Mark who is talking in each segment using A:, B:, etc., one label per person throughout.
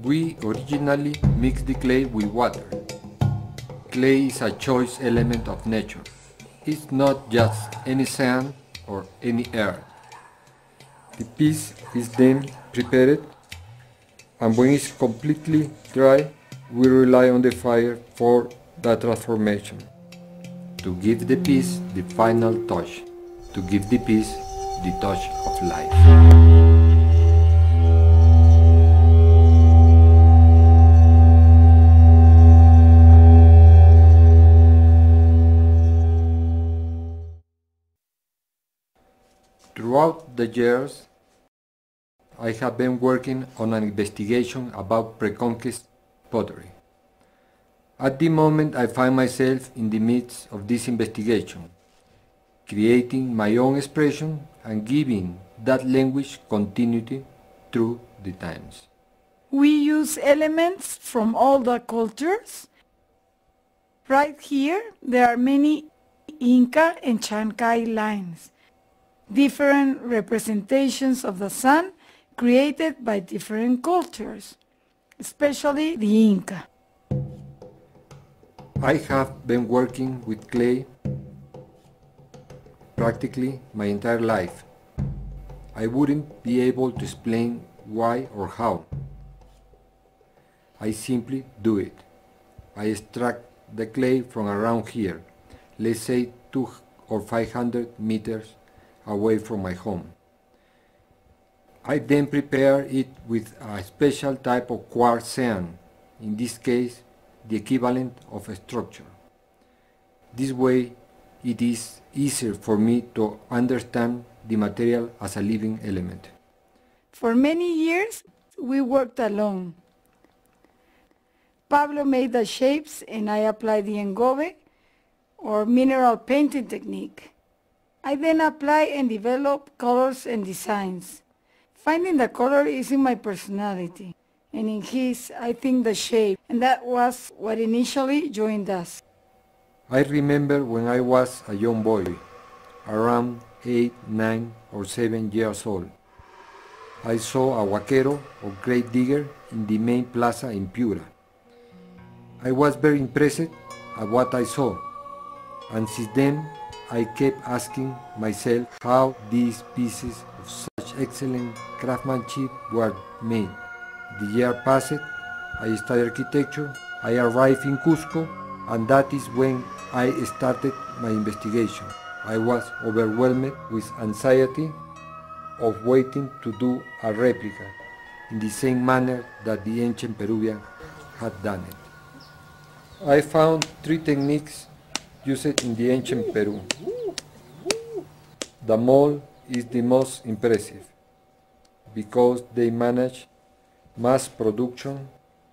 A: We originally mixed the clay with water. Clay is a choice element of nature. It's not just any sand or any earth. The piece is then prepared, and when it's completely dry, we rely on the fire for the transformation, to give the piece the final touch, to give the piece the touch of life. Throughout the years, I have been working on an investigation about pre-conquest pottery. At the moment, I find myself in the midst of this investigation, creating my own expression and giving that language continuity through the times.
B: We use elements from all the cultures. Right here, there are many Inca and Chancay lines, different representations of the sun created by different cultures, especially the Inca.
A: I have been working with clay practically my entire life. I wouldn't be able to explain why or how. I simply do it. I extract the clay from around here, let's say 200 or 500 meters away from my home. I then prepare it with a special type of quartz sand, in this case the equivalent of a structure. This way it is easier for me to understand the material as a living element.
B: For many years, we worked alone. Pablo made the shapes and I applied the engobe or mineral painting technique. I then apply and develop colors and designs. Finding the color is in my personality, and in his, I think the shape, and that was what initially joined us.
A: I remember when I was a young boy, around 8, 9 or 7 years old. I saw a vaquero or grave digger in the main plaza in Piura. I was very impressed at what I saw, and since then I kept asking myself how these pieces of such excellent craftsmanship were made. The year passed, I studied architecture, I arrived in Cusco, and that is when I started my investigation. I was overwhelmed with anxiety of waiting to do a replica in the same manner that the ancient Peruvian had done it. I found 3 techniques used in the ancient Peru. The mold is the most impressive because they manage mass production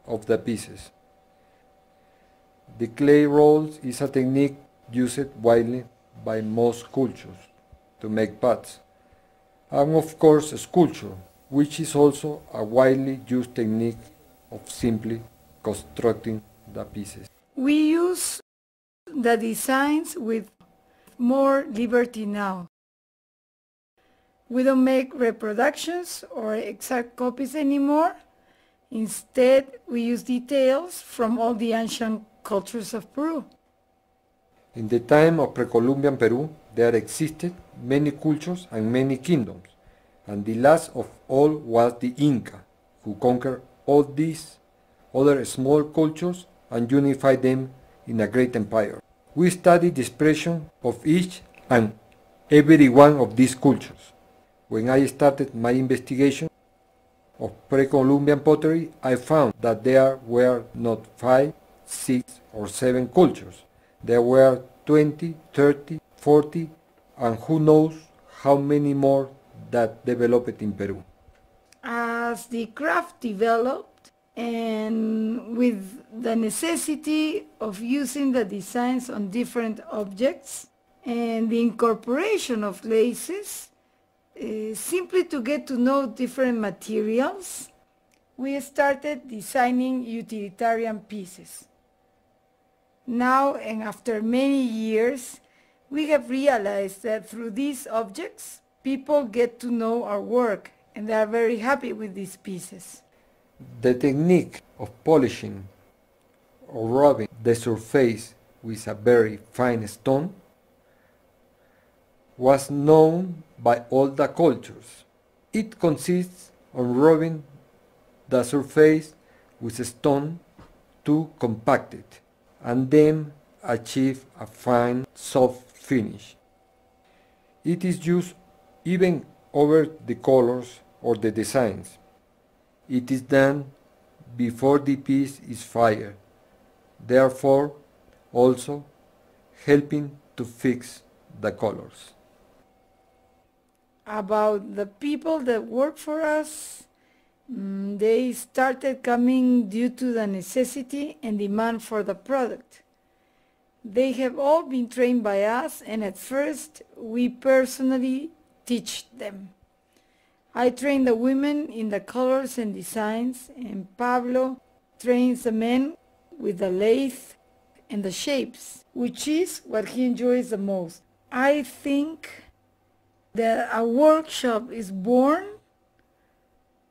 A: of the pieces. The clay rolls is a technique used widely by most cultures to make pots, and of course sculpture, which is also a widely used technique of simply constructing the pieces.
B: We use the designs with more liberty now. We don't make reproductions or exact copies anymore. Instead, we use details from all the ancient cultures of Peru.
A: In the time of pre-Columbian Peru, there existed many cultures and many kingdoms, and the last of all was the Inca, who conquered all these other small cultures and unified them in a great empire. We studied the expression of each and every one of these cultures. When I started my investigation of pre-Columbian pottery, I found that there were not 5, 6 or 7 cultures. There were 20, 30, 40, and who knows how many more that developed in Peru.
B: As the craft developed, and with the necessity of using the designs on different objects, and the incorporation of laces, simply to get to know different materials, we started designing utilitarian pieces. Now, and after many years, we have realized that through these objects, people get to know our work, and they are very happy with these pieces.
A: The technique of polishing or rubbing the surface with a very fine stone was known by all the cultures. It consists of rubbing the surface with a stone to compact it and then achieve a fine soft finish. It is used even over the colors or the designs. It is done before the piece is fired, therefore also helping to fix the colors.
B: About the people that work for us, they started coming due to the necessity and demand for the product. They have all been trained by us, and at first we personally teach them. I train the women in the colors and designs, and Pablo trains the men with the lathe and the shapes, which is what he enjoys the most. I think that a workshop is born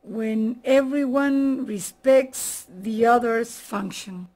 B: when everyone respects the other's function.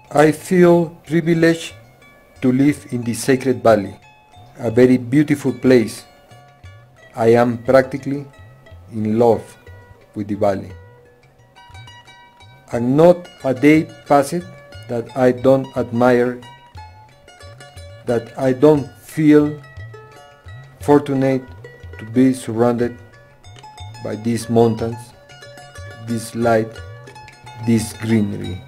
A: I feel privileged to live in the Sacred Valley, a very beautiful place. I am practically in love with the valley. And not a day passes that I don't admire, that I don't feel fortunate to be surrounded by these mountains, this light, this greenery.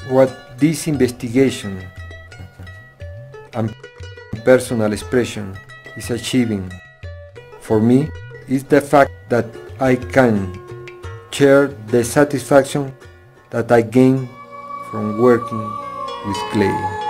A: What this investigation and personal expression is achieving for me is the fact that I can share the satisfaction that I gain from working with clay.